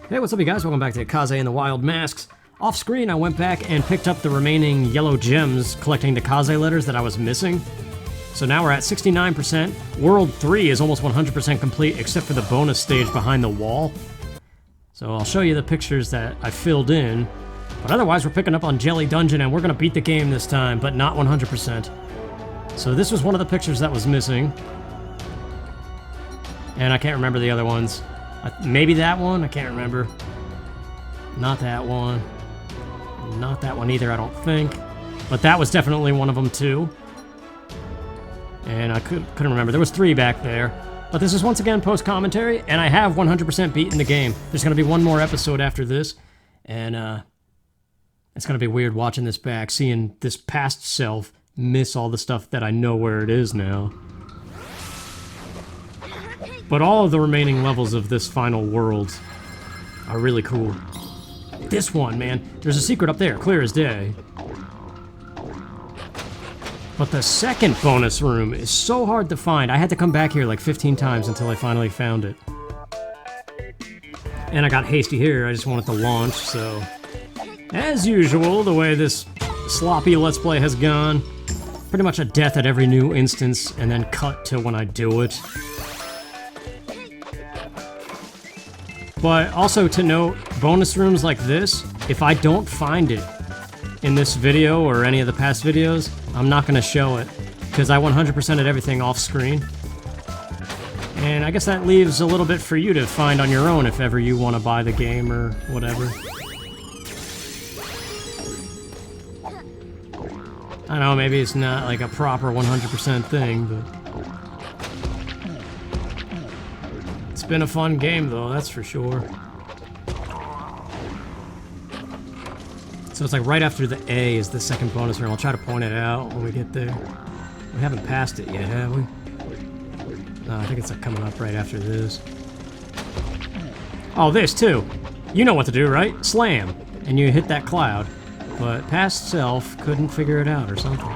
Hey, what's up you guys? Welcome back to Kaze and the Wild Masks. Off screen, I went back and picked up the remaining yellow gems, collecting the Kaze letters that I was missing. So now we're at 69%. World 3 is almost 100% complete, except for the bonus stage behind the wall. So I'll show you the pictures that I filled in. But otherwise, we're picking up on Jelly Dungeon, and we're going to beat the game this time, but not 100%. So this was one of the pictures that was missing. And I can't remember the other ones. Maybe that one? I can't remember. Not that one. Not that one either, I don't think. But that was definitely one of them too. And I couldn't remember. There was 3 back there. But this is once again post-commentary, and I have 100% beaten the game. There's going to be one more episode after this. And it's going to be weird watching this back, seeing this past self miss all the stuff that I know where it is now. But all of the remaining levels of this final world are really cool. This one, man, there's a secret up there, clear as day. But the second bonus room is so hard to find. I had to come back here like 15 times until I finally found it. And I got hasty here, I just wanted to launch, so... As usual, the way this sloppy Let's Play has gone, pretty much a death at every new instance, and then cut to when I do it. But also to note, bonus rooms like this, if I don't find it in this video or any of the past videos, I'm not going to show it, because I 100%ed everything off screen. And I guess that leaves a little bit for you to find on your own if ever you want to buy the game or whatever. I know, maybe it's not like a proper 100% thing, but... It's been a fun game, though, that's for sure. So it's like right after the A is the second bonus room. I'll try to point it out when we get there. We haven't passed it yet, have we? No, I think it's like coming up right after this. Oh, this too! You know what to do, right? Slam! And you hit that cloud. But past self couldn't figure it out or something.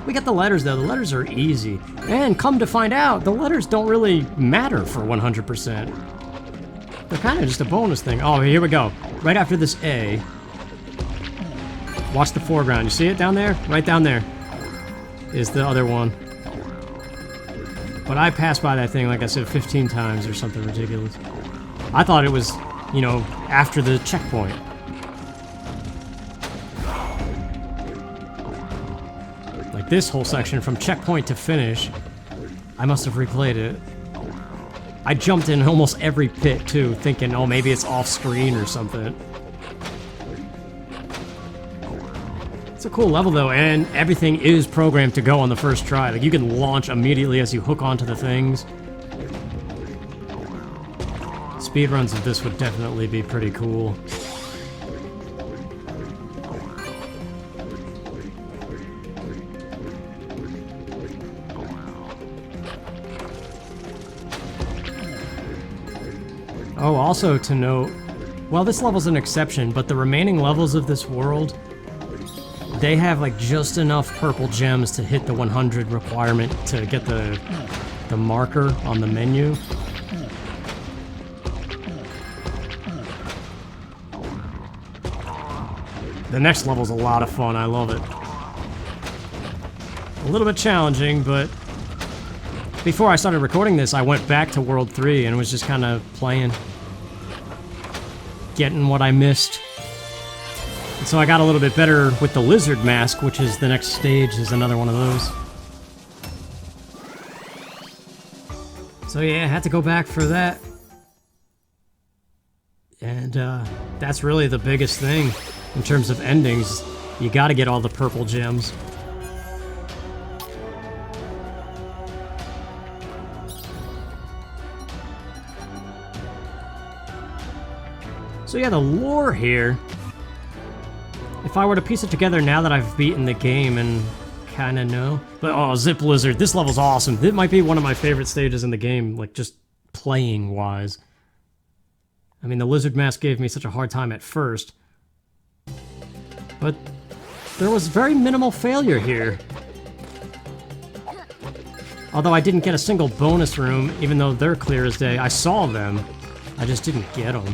We got the letters, though. The letters are easy. And come to find out, the letters don't really matter for 100%. They're kind of just a bonus thing. Oh, here we go. Right after this A. Watch the foreground. You see it down there? Right down there is the other one. But I passed by that thing, like I said, 15 times or something ridiculous. I thought it was, you know, after the checkpoint. Like this whole section, from checkpoint to finish, I must have replayed it. I jumped in almost every pit, too, thinking, oh, maybe it's off-screen or something. It's a cool level, though, and everything is programmed to go on the first try. Like, you can launch immediately as you hook onto the things. Speedruns of this would definitely be pretty cool. Oh, also to note, well, this level's an exception, but the remaining levels of this world, they have like just enough purple gems to hit the 100 requirement to get the marker on the menu. The next level's a lot of fun, I love it. A little bit challenging, but before I started recording this, I went back to World 3 and was just kind of playing. Getting what I missed. And so I got a little bit better with the lizard mask, which is the next stage, is another one of those. So yeah, I had to go back for that. And that's really the biggest thing in terms of endings. You gotta get all the purple gems. So yeah, the lore here, if I were to piece it together now that I've beaten the game and kinda know, but oh, Zip Lizard, this level's awesome. This might be one of my favorite stages in the game, like just playing wise. I mean, the lizard mask gave me such a hard time at first, but there was very minimal failure here. Although I didn't get a single bonus room, even though they're clear as day. I saw them, I just didn't get them.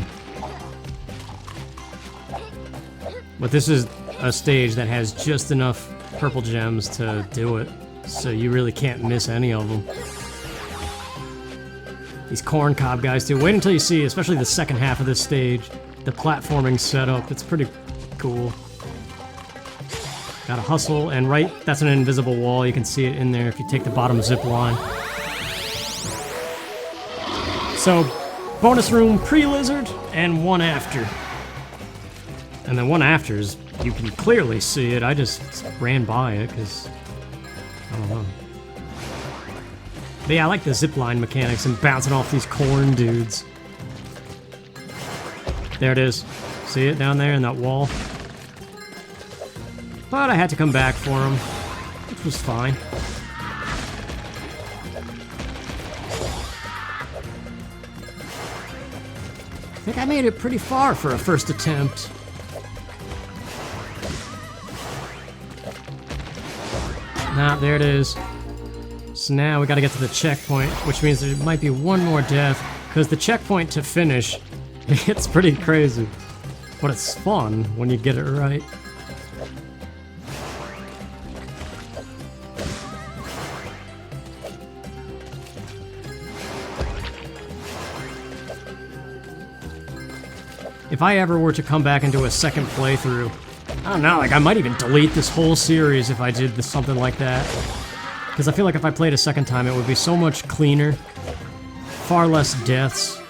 But this is a stage that has just enough purple gems to do it, so you really can't miss any of them. These corn cob guys too. Wait until you see, especially the second half of this stage, the platforming setup. It's pretty cool. Gotta hustle, and right, that's an invisible wall. You can see it in there if you take the bottom zip line. So, bonus room pre-lizard and one after. And then one after is, you can clearly see it. I just ran by it because, I don't know. But yeah, I like the zipline mechanics and bouncing off these corn dudes. There it is. See it down there in that wall? But I had to come back for him, which was fine. I think I made it pretty far for a first attempt. Nah, there it is. So now we gotta get to the checkpoint, which means there might be one more death, because the checkpoint to finish, it's pretty crazy. But it's fun when you get it right. If I ever were to come back and do a second playthrough, I don't know, like I might even delete this whole series if I did something like that. Because I feel like if I played a second time, it would be so much cleaner, far less deaths,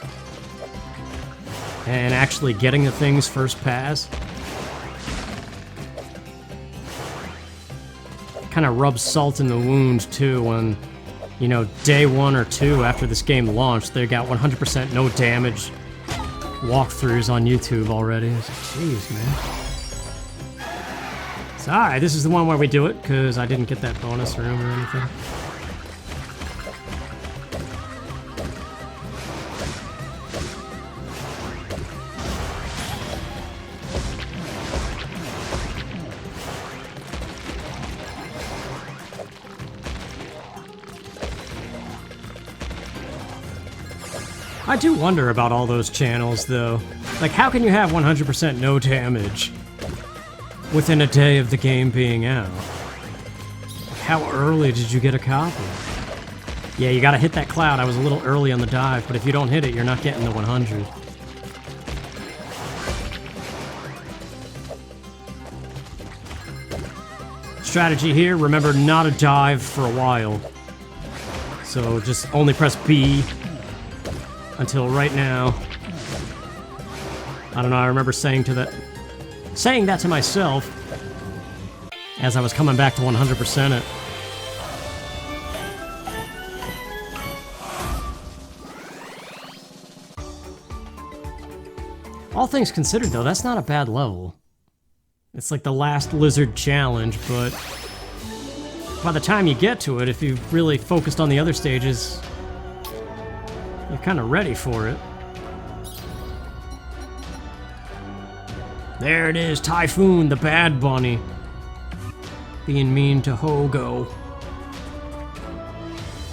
and actually getting the things first pass. Kind of rubs salt in the wound too when, you know, day 1 or 2 after this game launched, they got 100% no damage walkthroughs on YouTube already. Jeez, man. So, alright, this is the one where we do it, because I didn't get that bonus room or anything. I do wonder about all those channels, though. Like, how can you have 100% no damage within a day of the game being out? How early did you get a copy? Yeah, you gotta hit that cloud. I was a little early on the dive, but if you don't hit it, you're not getting the 100. Strategy here, remember not to dive for a while. So just only press B until right now. I don't know, I remember saying that to myself as I was coming back to 100% it. All things considered, though, that's not a bad level. It's like the last lizard challenge, but by the time you get to it, if you've really focused on the other stages, you're kind of ready for it. There it is, Typhoon, the bad bunny. Being mean to Hogo.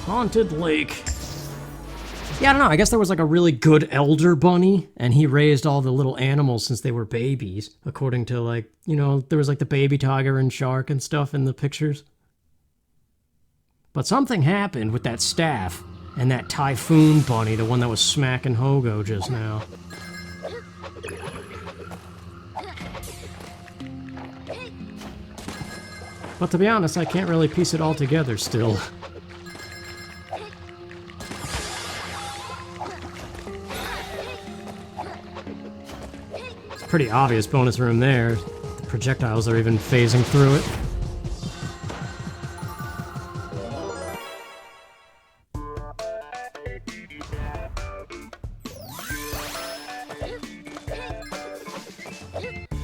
Haunted Lake. Yeah, I don't know, I guess there was like a really good elder bunny, and he raised all the little animals since they were babies, according to like, you know, there was like the baby tiger and shark and stuff in the pictures. But something happened with that staff, and that Typhoon bunny, the one that was smacking Hogo just now. But to be honest, I can't really piece it all together still. It's a pretty obvious bonus room there. The projectiles are even phasing through it.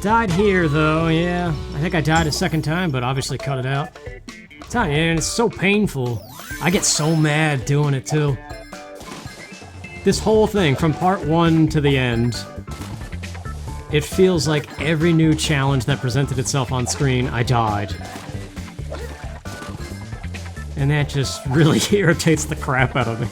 Died here, though, yeah. I think I died a second time, but obviously cut it out. I'm telling you, man, it's so painful. I get so mad doing it, too. This whole thing, from part 1 to the end, it feels like every new challenge that presented itself on screen, I died. And that just really irritates the crap out of me.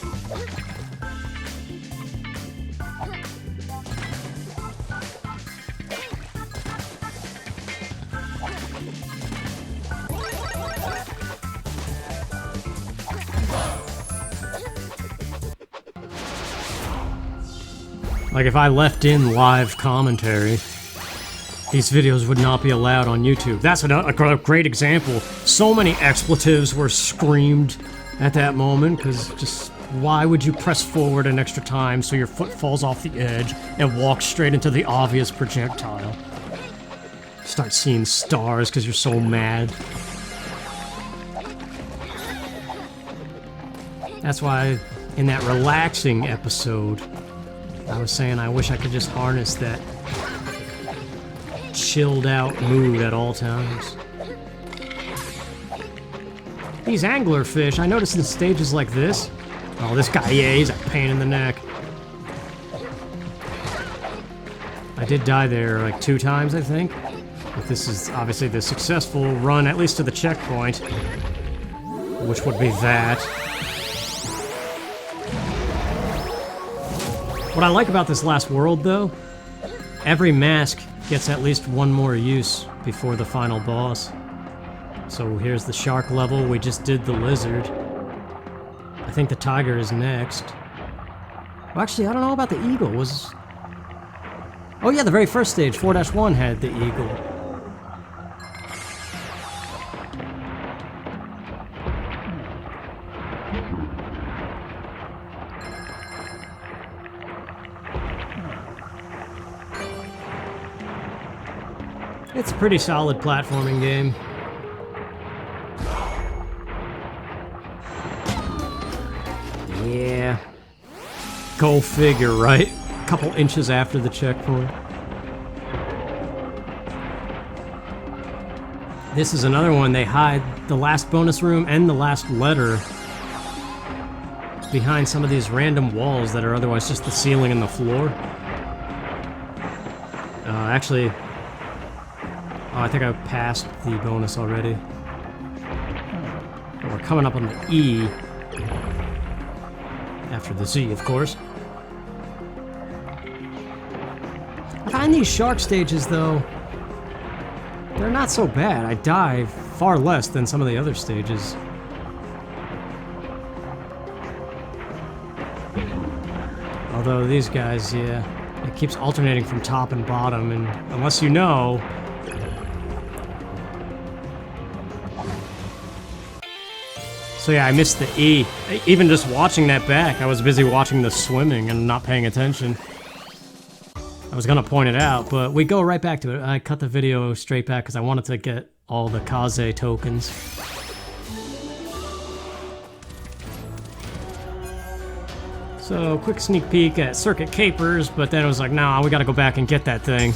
Like, if I left in live commentary, these videos would not be allowed on YouTube. That's a great example. So many expletives were screamed at that moment, because just why would you press forward an extra time so your foot falls off the edge and walk straight into the obvious projectile? Start seeing stars because you're so mad. That's why in that relaxing episode, I was saying I wish I could just harness that chilled out mood at all times. These anglerfish, I noticed in stages like this. Oh, this guy, yeah, he's a pain in the neck. I did die there like 2 times, I think. But this is obviously the successful run, at least to the checkpoint, which would be that. What I like about this last world, though, every mask gets at least one more use before the final boss. So here's the shark level, we just did the lizard. I think the tiger is next. Well, actually, I don't know about the eagle. Oh yeah, the very first stage, 4-1, had the eagle. It's a pretty solid platforming game. Yeah. Go figure, right? A couple inches after the checkpoint. This is another one. They hide the last bonus room and the last letter behind some of these random walls that are otherwise just the ceiling and the floor. Actually... Oh, I think I passed the bonus already. But we're coming up on the E. After the Z, of course. I find these shark stages, though, they're not so bad. I die far less than some of the other stages. Although these guys, yeah, it keeps alternating from top and bottom, and unless you know... So yeah, I missed the E. Even just watching that back, I was busy watching the swimming and not paying attention. I was gonna point it out, but we go right back to it. I cut the video straight back because I wanted to get all the Kaze tokens. So, quick sneak peek at Circuit Capers, but then it was like, nah, we gotta go back and get that thing.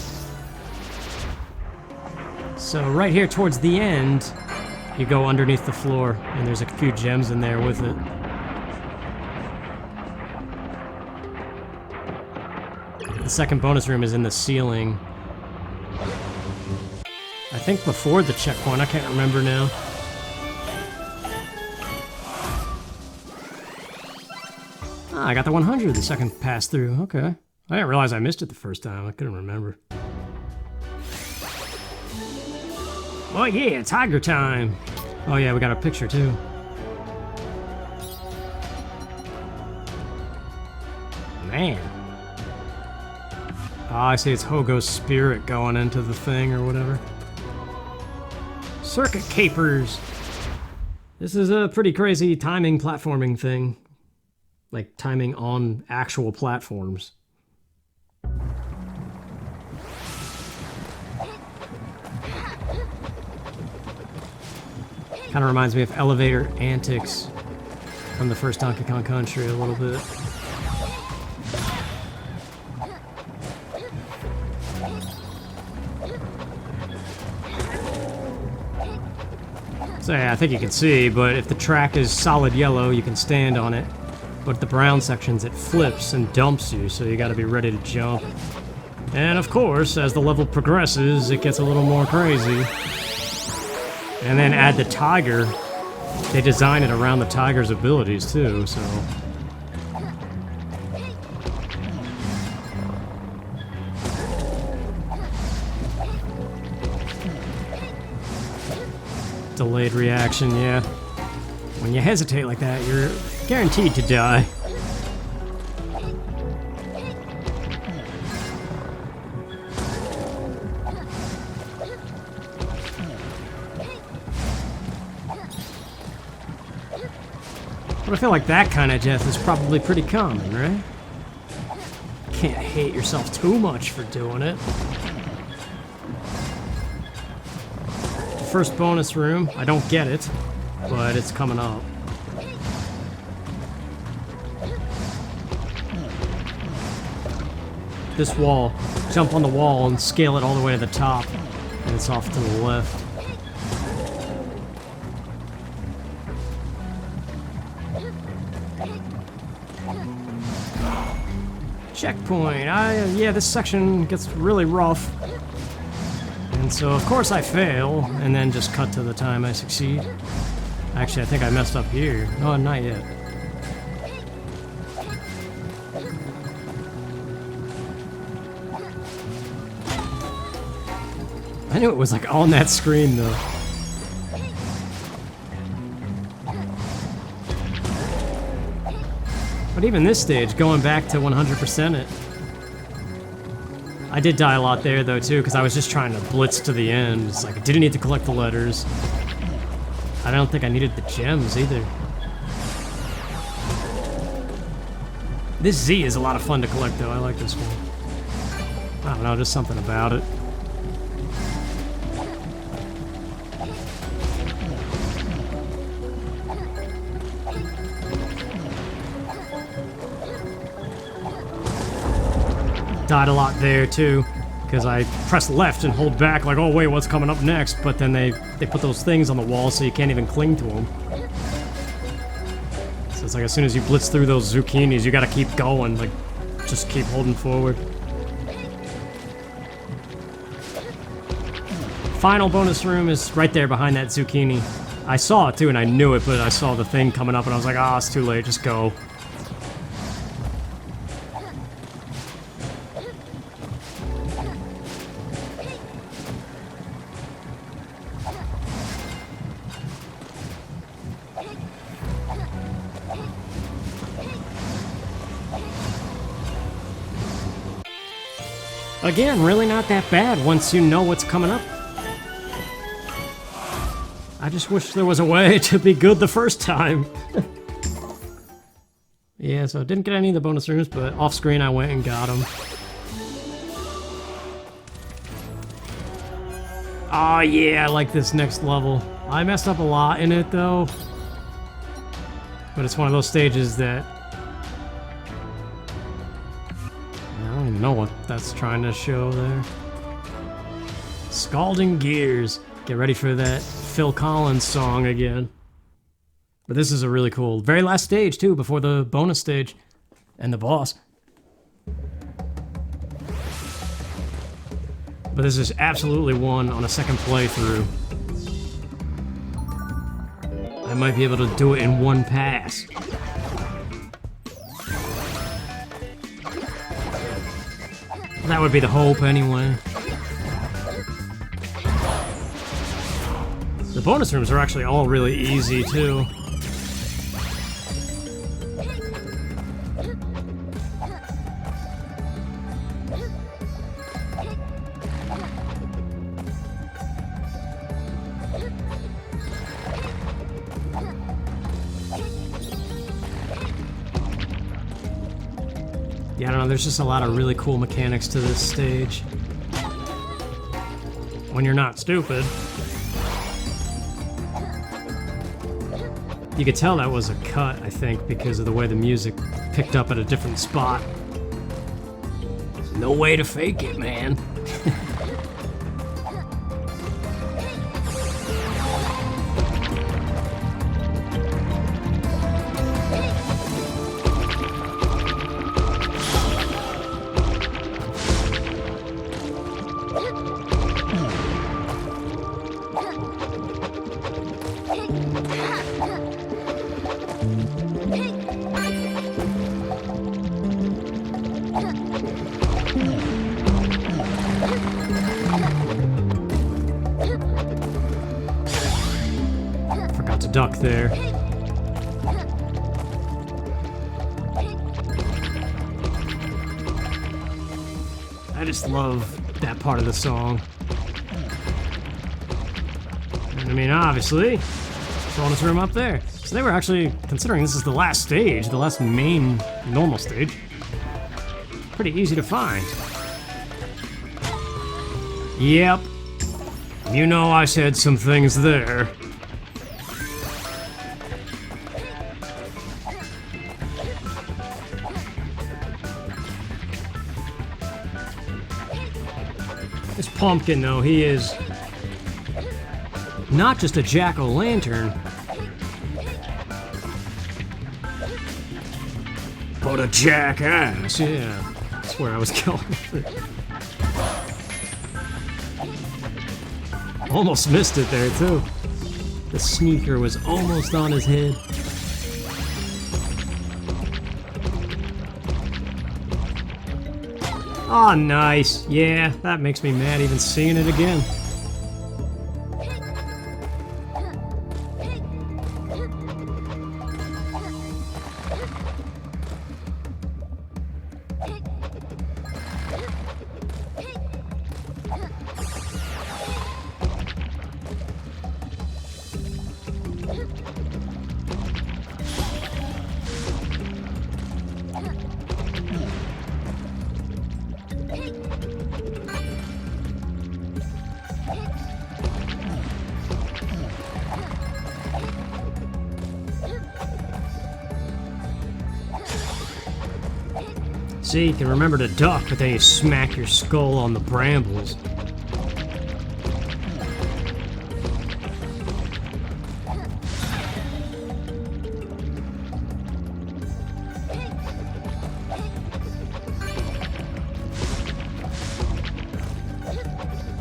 So right here towards the end, you go underneath the floor, and there's a few gems in there with it. The second bonus room is in the ceiling. I think before the checkpoint, I can't remember now. Ah, I got the 100 the second pass through, okay. I didn't realize I missed it the first time, I couldn't remember. Oh yeah, tiger time! Oh yeah, we got a picture too. Man. Oh, I see it's Hogo's spirit going into the thing or whatever. Circuit Capers! This is a pretty crazy timing platforming thing. Like timing on actual platforms. Kind of reminds me of elevator antics from the first Donkey Kong Country a little bit. So yeah, I think you can see, but if the track is solid yellow, you can stand on it. But the brown sections, it flips and dumps you, so you gotta be ready to jump. And of course, as the level progresses, it gets a little more crazy. And then add the tiger. They design it around the tiger's abilities too, so... Delayed reaction, yeah. When you hesitate like that, you're guaranteed to die. But I feel like that kind of death is probably pretty common, right? Can't hate yourself too much for doing it. The first bonus room, I don't get it, but it's coming up. This wall, jump on the wall and scale it all the way to the top, and it's off to the left. Checkpoint. Yeah, this section gets really rough. And so, of course, I fail, and then just cut to the time I succeed. Actually, I think I messed up here. No, not yet. I knew it was like on that screen, though. But even this stage, going back to 100% it. I did die a lot there, though, too, because I was just trying to blitz to the end. It's like, I didn't need to collect the letters. I don't think I needed the gems, either. This Z is a lot of fun to collect, though. I like this one. I don't know, just something about it. Died a lot there too, because I press left and hold back like, oh wait, what's coming up next? But then they put those things on the wall so you can't even cling to them. So it's like as soon as you blitz through those zucchinis, you gotta keep going, like just keep holding forward. Final bonus room is right there behind that zucchini. I saw it too and I knew it, but I saw the thing coming up and I was like, ah, it's too late, just go. Again, really not that bad once you know what's coming up. I just wish there was a way to be good the first time. Yeah, so I didn't get any of the bonus rooms, but off screen I went and got them. Oh yeah, I like this next level. I messed up a lot in it though. But it's one of those stages that I don't even know what that's trying to show there. Scalding gears. Get ready for that Phil Collins song again. But this is a really cool, very last stage too, before the bonus stage and the boss. But this is absolutely one on a second playthrough. I might be able to do it in one pass. That would be the hope anyway. The bonus rooms are actually all really easy too. Yeah, I don't know, there's just a lot of really cool mechanics to this stage. When you're not stupid. You could tell that was a cut, I think, because of the way the music picked up at a different spot. No way to fake it, man. Forgot to duck there. I just love that part of the song. And I mean, obviously, bonus room up there. So they were actually considering this is the last stage, the last main normal stage. Pretty easy to find. Yep. You know I said some things there. This pumpkin, though, he is not just a jack-o'-lantern, but a jackass. Yeah, that's where I was going with it. Almost missed it there, too. The sneaker was almost on his head. Oh, nice. Yeah, that makes me mad even seeing it again. See, you can remember to duck, but then you smack your skull on the brambles.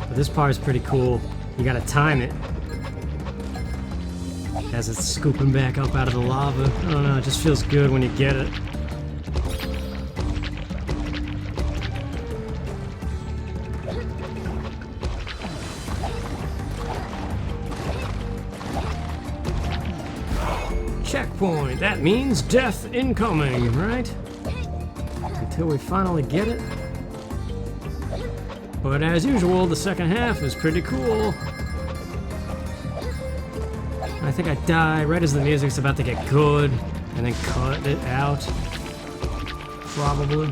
But this part is pretty cool. You gotta time it as it's scooping back up out of the lava. I don't know, it just feels good when you get it. Checkpoint. That means death incoming, right? Until we finally get it. But as usual, the second half is pretty cool. I think I die right as the music's about to get good, and then cut it out. Probably.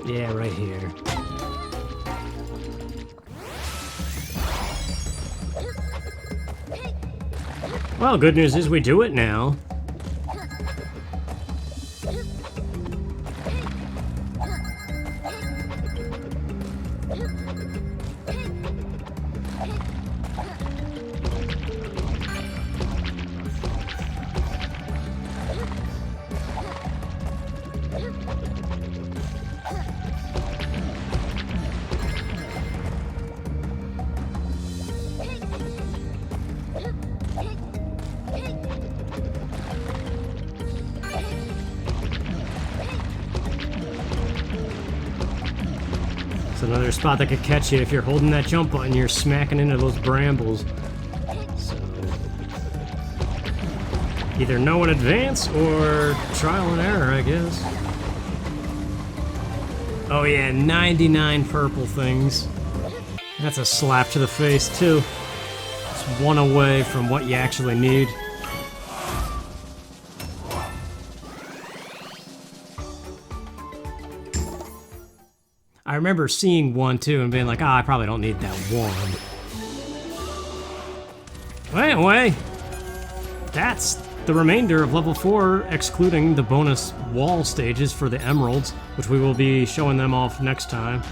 Yeah, right here. Well, good news is we do it now. Another spot that could catch you if you're holding that jump button, you're smacking into those brambles. So, either know in advance or trial and error, I guess. Oh yeah, 99 purple things. That's a slap to the face too. It's one away from what you actually need. I remember seeing one too and being like, ah, I probably don't need that one. Well, anyway, that's the remainder of level 4, excluding the bonus wall stages for the emeralds, which we will be showing them off next time.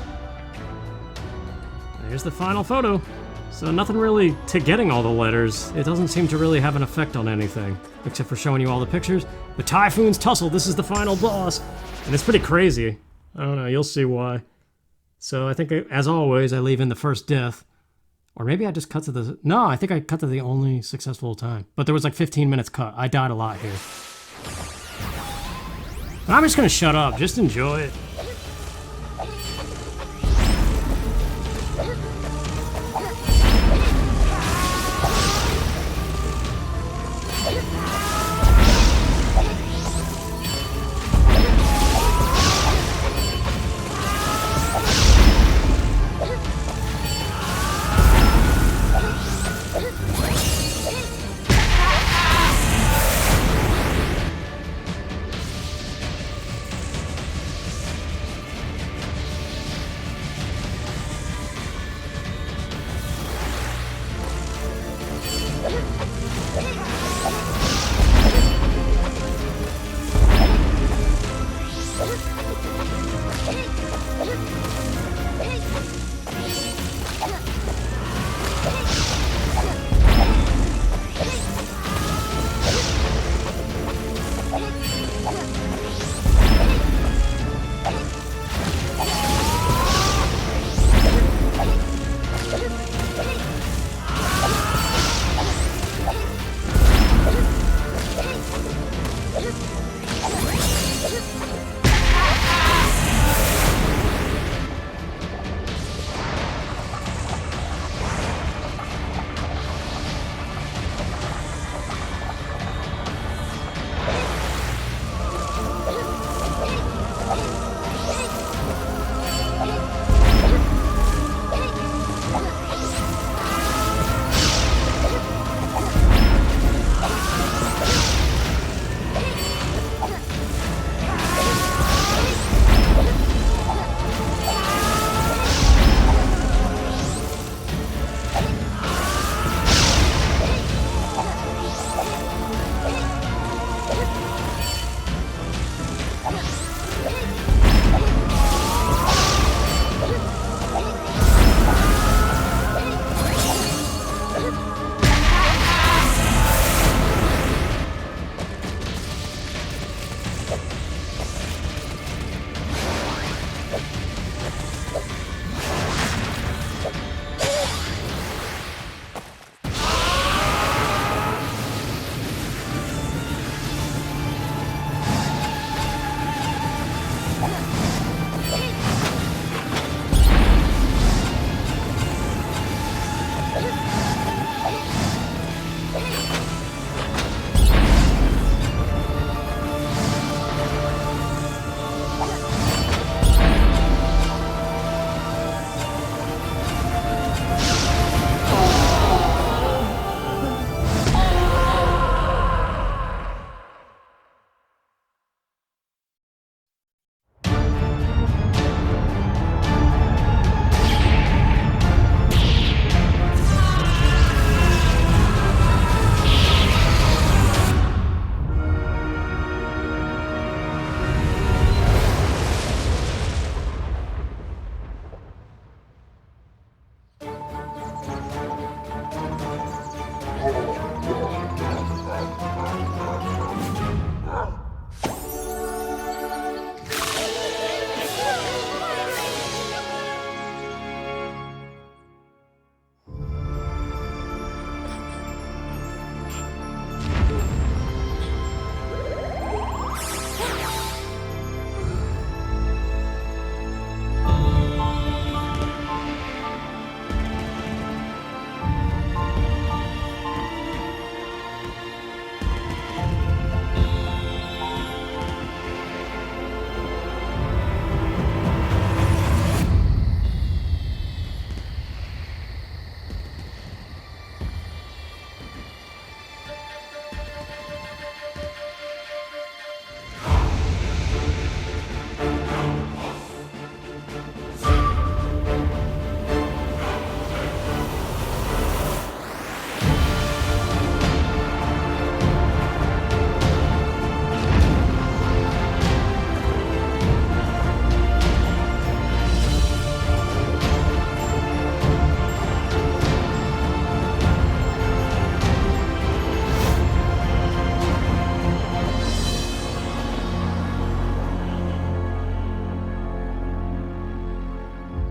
There's the final photo. So nothing really to getting all the letters. It doesn't seem to really have an effect on anything, except for showing you all the pictures. The Typhoons Tussle, this is the final boss. And it's pretty crazy. I don't know, you'll see why. So I think, as always, I leave in the first death. Or maybe I just cut to the... No, I think I cut to the only successful time. But there was like 15 minutes cut. I died a lot here. I'm just gonna shut up. Just enjoy it.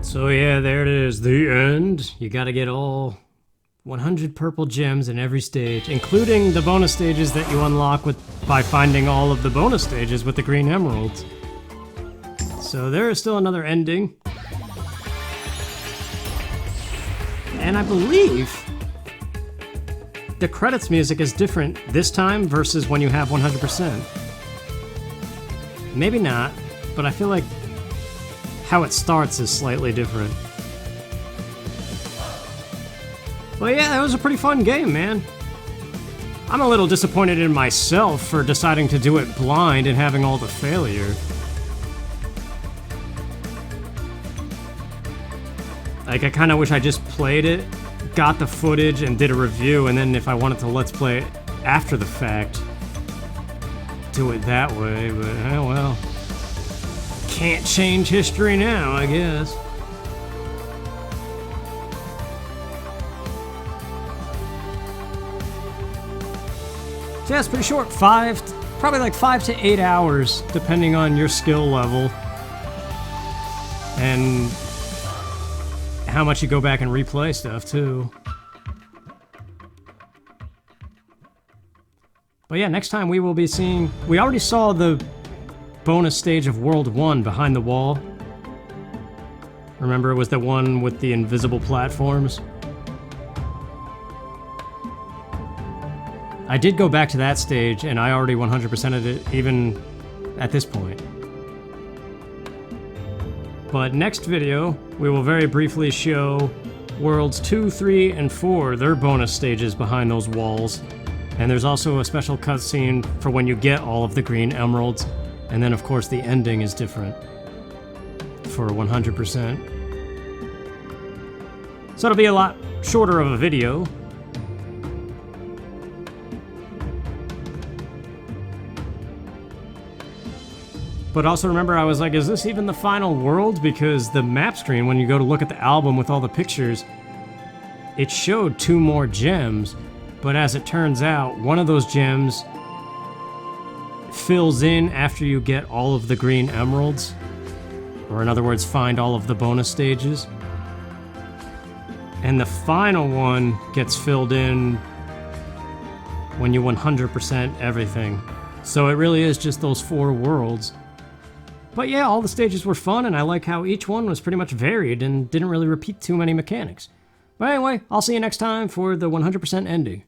So yeah, there it is, the end. You gotta get all 100 purple gems in every stage, including the bonus stages that you unlock by finding all of the bonus stages with the green emeralds. So there is still another ending. And I believe the credits music is different this time versus when you have 100%. Maybe not, but I feel like how it starts is slightly different. Well, yeah, that was a pretty fun game, man. I'm a little disappointed in myself for deciding to do it blind and having all the failure. Like, I kind of wish I just played it, got the footage, and did a review, and then if I wanted to let's play it after the fact, do it that way, but oh well. Can't change history now, I guess. So yeah, it's pretty short. Probably like 5 to 8 hours, depending on your skill level. And how much you go back and replay stuff, too. But yeah, next time we will be seeing... We already saw the bonus stage of World 1 behind the wall. Remember, it was the one with the invisible platforms? I did go back to that stage, and I already 100%ed it, even at this point. But next video, we will very briefly show Worlds 2, 3, and 4, their bonus stages behind those walls. And there's also a special cutscene for when you get all of the green emeralds. And then, of course, the ending is different for 100%. So it'll be a lot shorter of a video. But also remember, I was like, is this even the final world? Because the map screen, when you go to look at the album with all the pictures, it showed 2 more gems. But as it turns out, one of those gems fills in after you get all of the green emeralds. Or in other words, find all of the bonus stages. And the final one gets filled in when you 100% everything. So it really is just those 4 worlds. But yeah, all the stages were fun, and I like how each one was pretty much varied and didn't really repeat too many mechanics. But anyway, I'll see you next time for the 100% ending.